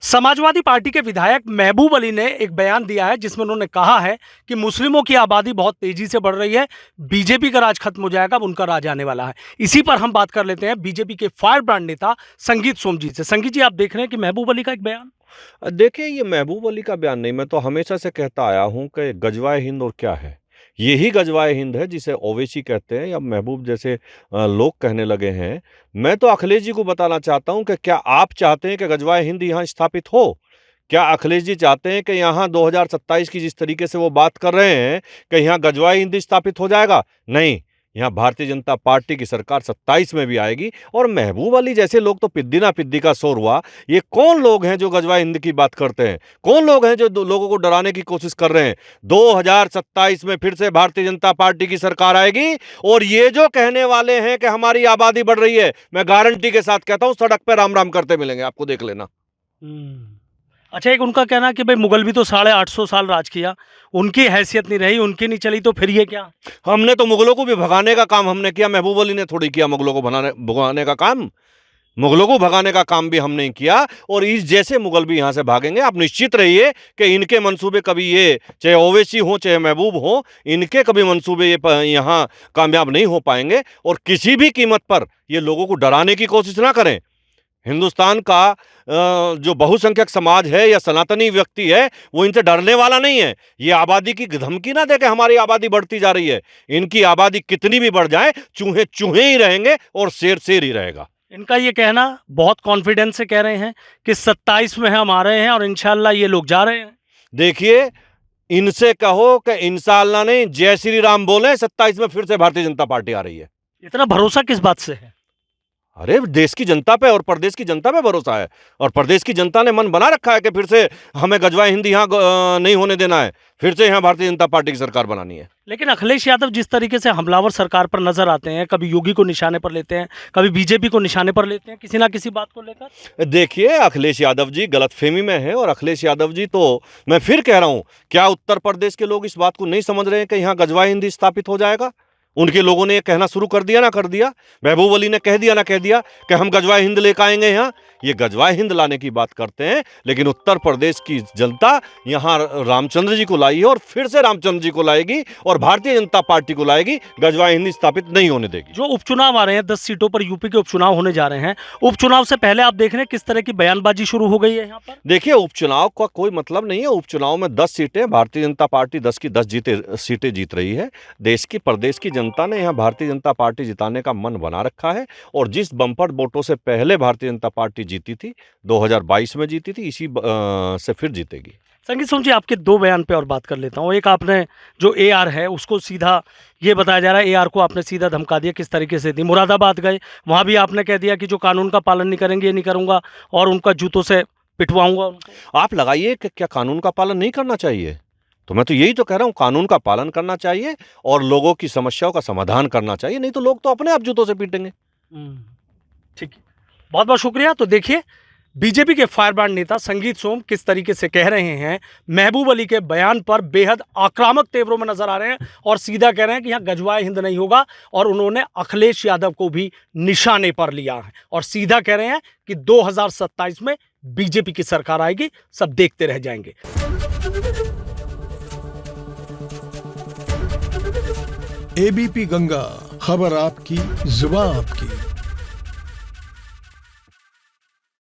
Samajwadi party के विधायक महबूब अली ने एक बयान दिया है जिसमें उन्होंने कहा है कि मुस्लिमों की आबादी बहुत तेजी से बढ़ रही है, बीजेपी का राज खत्म हो जाएगा, अब उनका राज आने वाला है। इसी पर हम बात कर लेते हैं बीजेपी के फायर ब्रांड नेता संगीत सोम जी से। संगीत जी, आप देख रहे हैं कि महबूब अली का एक बयान। देखिए, ये महबूब अली का बयान नहीं, मैं तो हमेशा से कहता आया हूँ कि गजवाए हिंद और क्या है। यही गजवाए हिंद है जिसे ओवैसी कहते हैं या महबूब जैसे लोग कहने लगे हैं। मैं तो अखिलेश जी को बताना चाहता हूँ कि क्या आप चाहते हैं कि गजवाए हिंद यहाँ स्थापित हो? क्या अखिलेश जी चाहते हैं कि यहाँ 2027 की जिस तरीके से वो बात कर रहे हैं कि यहाँ गजवाए हिंद स्थापित हो जाएगा? नहीं, यहाँ भारतीय जनता पार्टी की सरकार 27 में भी आएगी। और महबूब अली जैसे लोग तो पिद्दी ना पिद्दी का शोर हुआ। ये कौन लोग हैं जो गजवाए हिंद की बात करते हैं? कौन लोग हैं जो लोगों को डराने की कोशिश कर रहे हैं? 2027 में फिर से भारतीय जनता पार्टी की सरकार आएगी। और ये जो कहने वाले हैं कि हमारी आबादी बढ़ रही है, मैं गारंटी के साथ कहता हूं सड़क पे राम राम करते मिलेंगे आपको, देख लेना। अच्छा, एक उनका कहना है कि भाई मुगल भी तो 850 साल राज किया, उनकी हैसियत नहीं रही, उनकी नहीं चली, तो फिर ये क्या? हमने तो मुगलों को भी भगाने का काम हमने किया, महबूब अली ने थोड़ी किया मुगलों को भगाने का काम। मुगलों को भगाने का काम भी हमने किया और इस जैसे मुगल भी यहां से भागेंगे। आप निश्चित रहिए कि इनके मंसूबे कभी, ये चाहे ओवैसी हो चाहे महबूब हो, इनके कभी मंसूबे ये यहाँ कामयाब नहीं हो पाएंगे। और किसी भी कीमत पर ये लोगों को डराने की कोशिश ना करें। हिंदुस्तान का जो बहुसंख्यक समाज है या सनातनी व्यक्ति है, वो इनसे डरने वाला नहीं है। ये आबादी की धमकी ना दे कि हमारी आबादी बढ़ती जा रही है। इनकी आबादी कितनी भी बढ़ जाए, चूहे चूहे ही रहेंगे और शेर शेर ही रहेगा। इनका ये कहना बहुत कॉन्फिडेंस से कह रहे हैं कि 27 में हम आ रहे हैं और इंशाल्लाह ये लोग जा रहे हैं। देखिए, इनसे कहो कि इंशाल्लाह नहीं, जय श्री राम बोले, 27 में फिर से भारतीय जनता पार्टी आ रही है। इतना भरोसा किस बात से है? अरे, देश की जनता पे और प्रदेश की जनता पे भरोसा है। और प्रदेश की जनता ने मन बना रखा है कि फिर से हमें गजवाए हिंद यहाँ नहीं होने देना है, फिर से यहाँ भारतीय जनता पार्टी की सरकार बनानी है। लेकिन अखिलेश यादव जिस तरीके से हमलावर सरकार पर नजर आते हैं, कभी योगी को निशाने पर लेते हैं, कभी बीजेपी को निशाने पर लेते हैं, किसी ना किसी बात को लेकर। देखिए, अखिलेश यादव जी गलतफहमी में है। और अखिलेश यादव जी तो, मैं फिर कह रहा हूँ, क्या उत्तर प्रदेश के लोग इस बात को नहीं समझ रहे हैं कि यहाँ गजवाए हिंद स्थापित हो जाएगा? उनके लोगों ने ये कहना शुरू कर दिया ना कर दिया। महबूब अली ने कह दिया ना कह दिया कि हम गजवाए हिंद लेकर आएंगे यहाँ। ये गजवाए हिंद लाने की बात करते हैं, लेकिन उत्तर प्रदेश की जनता यहाँ रामचंद्र जी को लाई है और फिर से रामचंद्र जी को लाएगी और भारतीय जनता पार्टी को लाएगी। गजवाए हिंद स्थापित नहीं होने देगी। जो उपचुनाव आ रहे हैं, 10 सीटों पर यूपी के उपचुनाव होने जा रहे हैं, उपचुनाव से पहले आप देख रहे हैं किस तरह की बयानबाजी शुरू हो गई है यहाँ पर। देखिए, उपचुनाव का कोई मतलब नहीं है। उपचुनाव में 10 सीटें, भारतीय जनता पार्टी 10 की 10 सीटें जीत रही है। देश की प्रदेश की जनता ने यहाँ भारतीय जनता पार्टी जिताने का मन बना रखा है। और जिस बम्पर वोटों से पहले भारतीय जनता पार्टी जीती थी, 2022 में जीती थी, इसी से फिर जीतेगी। संगीत सोम जी, आपके 2 बयान पे और बात कर लेता हूँ। एक, आपने जो AR है उसको सीधा ये बताया जा रहा है, AR को आपने सीधा धमका दिया, किस तरीके से दी। मुरादाबाद गए, वहाँ भी आपने कह दिया कि जो कानून का पालन नहीं करेंगे ये नहीं करूँगा और उनका जूतों से पिटवाऊंगा उनको। आप लगाइए कि क्या कानून का पालन नहीं करना चाहिए? तो मैं तो यही तो कह रहा हूँ, कानून का पालन करना चाहिए और लोगों की समस्याओं का समाधान करना चाहिए। नहीं तो लोग तो अपने आप जूतों से पीटेंगे। ठीक है, बहुत बहुत शुक्रिया। तो देखिए, बीजेपी के फायर ब्रांड नेता संगीत सोम किस तरीके से कह रहे हैं, महबूब अली के बयान पर बेहद आक्रामक तेवरों में नजर आ रहे हैं और सीधा कह रहे हैं कि यहाँ गजवाए हिंद नहीं होगा। और उन्होंने अखिलेश यादव को भी निशाने पर लिया है और सीधा कह रहे हैं कि 2027 में बीजेपी की सरकार आएगी, सब देखते रह जाएंगे। ABP गंगा, खबर आपकी, जुबान आपकी।